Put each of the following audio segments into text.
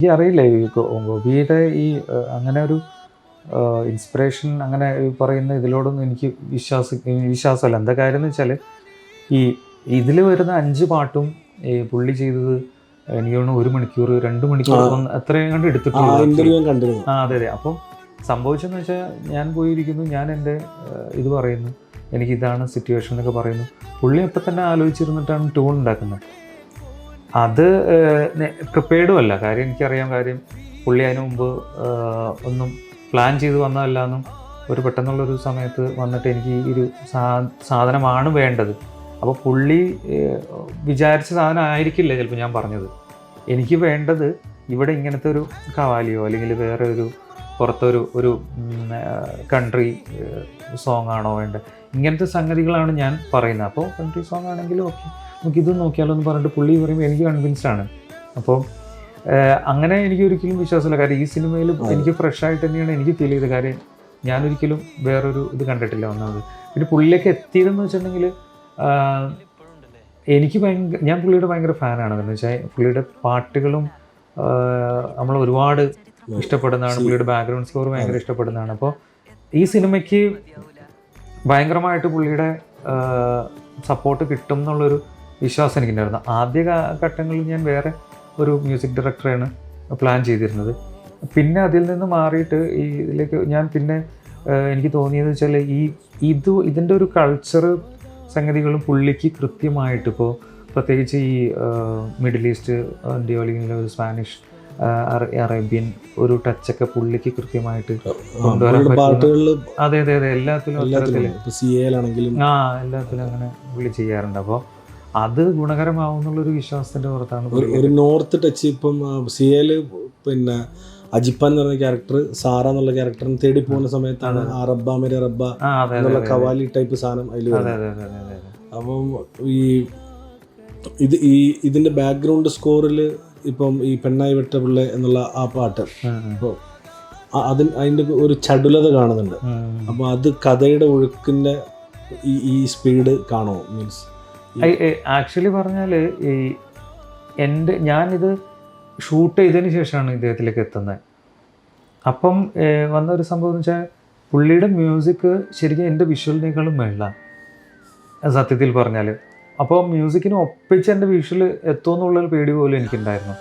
എനിക്കറിയില്ല ഈ ഗോപിയുടെ ഈ അങ്ങനെ ഒരു ഇൻസ്പിറേഷൻ അങ്ങനെ പറയുന്ന ഇതിലോടൊന്നും എനിക്ക് വിശ്വാസമല്ല. എന്താ കാര്യം എന്ന് വെച്ചാൽ ഈ ഇതിൽ വരുന്ന 5 പാട്ടും ഈ പുള്ളി ചെയ്തത് എനിക്ക് തോന്നുന്നു 1 മണിക്കൂർ 2 മണിക്കൂർ അത്രയും കണ്ട് എടുത്തിട്ടുള്ളൂ. അതെ അതെ. അപ്പം സംഭവിച്ചെന്ന് വെച്ചാൽ ഞാൻ പോയിരിക്കുന്നു, ഞാൻ എൻ്റെ ഇത് പറയുന്നു, എനിക്കിതാണ് സിറ്റുവേഷൻ എന്നൊക്കെ പറയുന്നു. പുള്ളി അപ്പം തന്നെ ആലോചിച്ചിരുന്നിട്ടാണ് ട്യൂൺ ഉണ്ടാക്കുന്നത്. അത് പ്രിപ്പയർഡും അല്ല. കാര്യം എനിക്കറിയാം. കാര്യം പുള്ളി അതിന് മുമ്പ് ഒന്നും പ്ലാൻ ചെയ്ത് വന്നതല്ല എന്നും ഒരു പെട്ടെന്നുള്ളൊരു സമയത്ത് വന്നിട്ട് എനിക്ക് ഈ ഒരു സാധനമാണ് വേണ്ടത്. അപ്പോൾ പുള്ളി വിചാരിച്ച സാധനം ആയിരിക്കില്ല ചിലപ്പോൾ ഞാൻ പറഞ്ഞത്. എനിക്ക് വേണ്ടത് ഇവിടെ ഇങ്ങനത്തെ ഒരു കവാലിയോ അല്ലെങ്കിൽ വേറെ ഒരു പുറത്തൊരു കൺട്രി സോങ് ആണോ വേണ്ടത്, ഇങ്ങനത്തെ സംഗതികളാണ് ഞാൻ പറയുന്നത്. അപ്പോൾ കൺട്രി സോങ് ആണെങ്കിലും ഓക്കെ, നമുക്കിത് നോക്കിയാലോ എന്ന് പറഞ്ഞിട്ട് പുള്ളി പറയുമ്പോൾ എനിക്ക് കൺവിൻസ്ഡ് ആണ്. അപ്പോൾ അങ്ങനെ എനിക്ക് ഒരിക്കലും വിശ്വാസമില്ല. കാര്യം ഈ സിനിമയിൽ എനിക്ക് ഫ്രഷായിട്ട് തന്നെയാണ് എനിക്ക് ഫീൽ ചെയ്തത്. കാര്യം ഞാനൊരിക്കലും വേറൊരു ഇത് കണ്ടിട്ടില്ല ഒന്നാമത്. പിന്നെ പുള്ളിയൊക്കെ എത്തിയതെന്ന് വെച്ചിട്ടുണ്ടെങ്കിൽ എനിക്ക് ഞാൻ പുള്ളിയുടെ ഭയങ്കര ഫാനാണ്. എന്ന് വെച്ചാൽ പുള്ളിയുടെ പാട്ടുകളും നമ്മൾ ഒരുപാട് ഇഷ്ടപ്പെടുന്നതാണ്. പുള്ളിയുടെ ബാക്ക്ഗ്രൗണ്ട് സ്കോർ ഭയങ്കര ഇഷ്ടപ്പെടുന്നതാണ്. അപ്പോൾ ഈ സിനിമയ്ക്ക് ഭയങ്കരമായിട്ട് പുള്ളിയുടെ സപ്പോർട്ട് കിട്ടും എന്നുള്ളൊരു വിശ്വാസം എനിക്കുണ്ടായിരുന്നു. ആദ്യ ഘട്ടങ്ങളിൽ ഞാൻ വേറെ ഒരു മ്യൂസിക് ഡയറക്ടറാണ് പ്ലാൻ ചെയ്തിരുന്നത്. പിന്നെ അതിൽ നിന്ന് മാറിയിട്ട് ഈ ഇതിലേക്ക് ഞാൻ പിന്നെ എനിക്ക് തോന്നിയത് വെച്ചാൽ ഇതിൻ്റെ ഒരു കൾച്ചർ സംഗതികളും പുള്ളിക്ക് കൃത്യമായിട്ട്, ഇപ്പോൾ പ്രത്യേകിച്ച് ഈ മിഡിൽ ഈസ്റ്റ് ഇന്ത്യ അല്ലെങ്കിൽ ഒരു സ്പാനിഷ് അറേബ്യൻ ഒരു ടച്ചൊക്കെ പുള്ളിക്ക് കൃത്യമായിട്ട് കൊണ്ടുവരാൻ പറ്റും. അതെ അതെ അതെ. എല്ലാത്തിലും അങ്ങനെ പുള്ളി ചെയ്യാറുണ്ട്. അപ്പോൾ അത് ഗുണകരമാവുന്നുള്ളൊരു വിശ്വാസത്തിന്റെ പുറത്താണ് ഒരു നോർത്ത് ടച്ച്. ഇപ്പം സിയയില് പിന്നെ അജിപ്പാൻ എന്ന് പറഞ്ഞ ക്യാരക്ടർ സാറ എന്നുള്ള ക്യാരക്ടറിനെ തേടി പോകുന്ന സമയത്താണ് ആ റബ്ബ മേരെ റബ്ബ എന്നുള്ള കവാലി ടൈപ്പ് സാധനം അതിൽ വരുന്നത്. അപ്പം ഇതിന്റെ ബാക്ക്ഗ്രൗണ്ട് സ്കോറിൽ ഇപ്പം ഈ പെണ്ണായി വെട്ട പിള്ളെ എന്നുള്ള ആ പാട്ട്, അപ്പോൾ അതിൻ്റെ ഒരു ചടുലത കാണുന്നുണ്ട്. അപ്പോൾ അത് കഥയുടെ ഒഴുക്കിന്റെ ഈ സ്പീഡ് കാണുമോ? മീൻസ് ആക്ച്വലി പറഞ്ഞാൽ ഞാനിത് ഷൂട്ട് ചെയ്തതിന് ശേഷമാണ് ഇദ്ദേഹത്തിലേക്ക് എത്തുന്നത്. അപ്പം വന്നൊരു സംഭവം എന്ന് വെച്ചാൽ പുള്ളിയുടെ മ്യൂസിക് ശരിക്കും എൻ്റെ വിഷ്വലിനേക്കാളും മേളിലാണ് സത്യത്തിൽ പറഞ്ഞാൽ. അപ്പോൾ മ്യൂസിക്കിന് ഒപ്പിച്ച് എൻ്റെ വിഷ്വൽ എത്തുമെന്നുള്ളൊരു പേടി പോലും എനിക്കുണ്ടായിരുന്നു.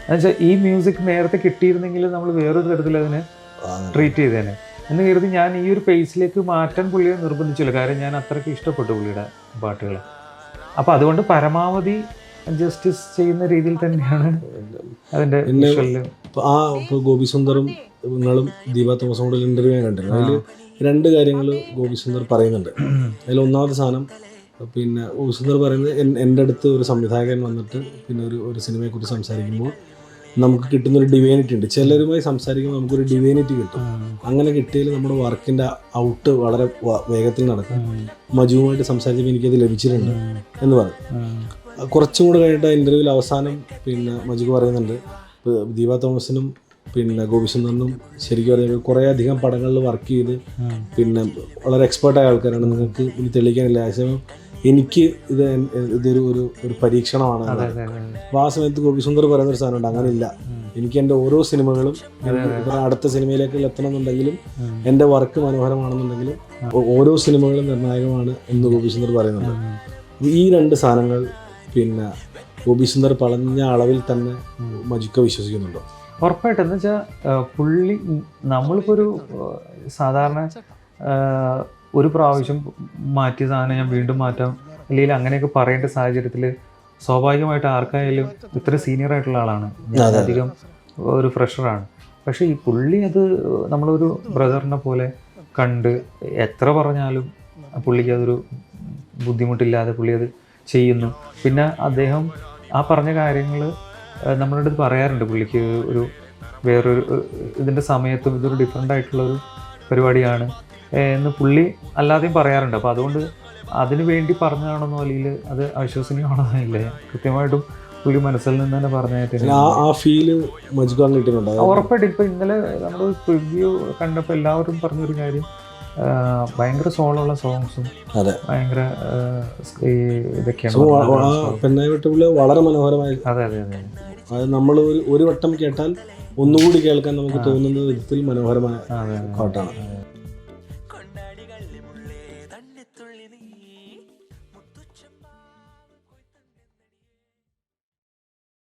എന്നുവെച്ചാൽ ഈ മ്യൂസിക് നേരത്തെ കിട്ടിയിരുന്നെങ്കിൽ നമ്മൾ വേറൊരു തരത്തിൽ അതിനെ ട്രീറ്റ് ചെയ്തേനെ എന്ന് കരുതി ഞാൻ ഈ ഒരു പേസിലേക്ക് മാറ്റാൻ പുള്ളിയെ നിർബന്ധിച്ചില്ല. കാര്യം ഞാൻ അത്രയ്ക്ക് ഇഷ്ടപ്പെട്ടു പുള്ളിയുടെ പാട്ടുകൾ. അപ്പോൾ അതുകൊണ്ട് പരമാവധി ജസ്റ്റിസ് ചെയ്യുന്ന രീതിയിൽ തന്നെയാണ് അതിൻ്റെ വിഷ്വലിൽ. ഇപ്പോൾ ഗോപി സുന്ദറും നിങ്ങളും ദീപ തോമസും കൂടെ ഇൻ്റർവ്യൂ ഞാൻ കണ്ടിരുന്നു. അതിൽ 2 കാര്യങ്ങൾ ഗോപി സുന്ദർ പറയുന്നുണ്ട്. അതിൽ ഒന്നാമത്തെ സാധനം, പിന്നെ ഗോപി സുന്ദർ പറയുന്നത്, എൻ്റെ അടുത്ത് ഒരു സംവിധായകൻ വന്നിട്ട് പിന്നെ ഒരു സിനിമയെക്കുറിച്ച് സംസാരിക്കുമ്പോൾ നമുക്ക് കിട്ടുന്നൊരു ഡിവൈനിറ്റി ഉണ്ട്. ചിലരുമായി സംസാരിക്കുമ്പോൾ നമുക്കൊരു ഡിവൈനിറ്റി കിട്ടും. അങ്ങനെ കിട്ടിയാൽ നമ്മുടെ വർക്കിൻ്റെ ഔട്ട് വളരെ വേഗത്തിൽ നടക്കും. മജുവുമായിട്ട് സംസാരിച്ചപ്പോൾ എനിക്കത് ലഭിച്ചിട്ടുണ്ട് എന്ന് പറയും. കുറച്ചും കൂടെ കഴിഞ്ഞിട്ട് ഇൻ്റർവ്യൂവിൽ അവസാനം പിന്നെ മജു പറയുന്നുണ്ട്, ദീപ തോമസിനും പിന്നെ ഗോപി സുന്ദറിനും ശരിക്കും പറഞ്ഞാൽ കുറേ അധികം പടങ്ങളിൽ വർക്ക് ചെയ്ത് പിന്നെ വളരെ എക്സ്പേർട്ടായ ആൾക്കാരാണ്. നിങ്ങൾക്ക് ഇനി തെളിയിക്കാനില്ല. അതേസമയം എനിക്ക് ഇതൊരു പരീക്ഷണമാണ്. അപ്പോൾ ആ സമയത്ത് ഗോപി സുന്ദർ പറയുന്നൊരു സാധനമുണ്ട്, അങ്ങനെ ഇല്ല, എനിക്ക് എൻ്റെ ഓരോ സിനിമകളും അടുത്ത സിനിമയിലേക്ക് എത്തണമെന്നുണ്ടെങ്കിലും എൻ്റെ വർക്ക് മനോഹരമാണെന്നുണ്ടെങ്കിലും ഓരോ സിനിമകളും നിർണായകമാണ് എന്ന് ഗോപി സുന്ദർ പറയുന്നുണ്ട്. ഈ 2 സാധനങ്ങൾ പിന്നെ ഗോപി സുന്ദർ പറഞ്ഞ അളവിൽ തന്നെ മജുക്ക വിശ്വസിക്കുന്നുണ്ടോ? ഉറപ്പായിട്ടും. എന്ന് വെച്ചാൽ പുള്ളി നമ്മളിപ്പോൾ ഒരു സാധാരണ ഒരു പ്രാവശ്യം മാറ്റിയ സാധനം ഞാൻ വീണ്ടും മാറ്റാം അല്ലെങ്കിൽ അങ്ങനെയൊക്കെ പറയേണ്ട സാഹചര്യത്തിൽ സ്വാഭാവികമായിട്ട് ആർക്കായാലും ഇത്ര സീനിയർ ആയിട്ടുള്ള ആളാണ്, ഞാൻ അധികം ഒരു ഫ്രഷറാണ്. പക്ഷേ ഈ പുള്ളി അത് നമ്മളൊരു ബ്രദറിനെ പോലെ കണ്ട് എത്ര പറഞ്ഞാലും പുള്ളിക്ക് അതൊരു ബുദ്ധിമുട്ടില്ലാതെ പുള്ളി അത് ചെയ്യുന്നു. പിന്നെ അദ്ദേഹം ആ പറഞ്ഞ കാര്യങ്ങൾ നമ്മളുടെ അടുത്ത് പറയാറുണ്ട്. പുള്ളിക്ക് വേറൊരു ഇതിൻ്റെ സമയത്തും ഇതൊരു ഡിഫറെൻ്റ് ആയിട്ടുള്ളൊരു പരിപാടിയാണ് എന്ന് പുള്ളി അല്ലാതെയും പറയാറുണ്ട്. അപ്പോൾ അതുകൊണ്ട് അതിന് വേണ്ടി പറഞ്ഞതാണെന്നോ അല്ലെങ്കിൽ അത് അവിശ്വസനീയമാണെന്നോ ഇല്ല, കൃത്യമായിട്ടും പുള്ളി മനസ്സിൽ നിന്ന് തന്നെ പറഞ്ഞായിട്ട് ഉറപ്പായിട്ട്. ഇപ്പോൾ ഇന്നലെ നമ്മൾ പ്രിവ്യൂ കണ്ടപ്പോൾ എല്ലാവരും പറഞ്ഞൊരു കാര്യം, ഭയങ്കര സോളുള്ള സോങ്സും ഭയങ്കര ഇതൊക്കെയാണ്. വളരെ മനോഹരമായി. അതെ അതെ അതെ. അതായത് നമ്മൾ ഒരു വട്ടം കേട്ടാൽ ഒന്നുകൂടി കേൾക്കാൻ നമുക്ക് തോന്നുന്ന വിധത്തിൽ മനോഹരമായ അതെ പാട്ടാണ്.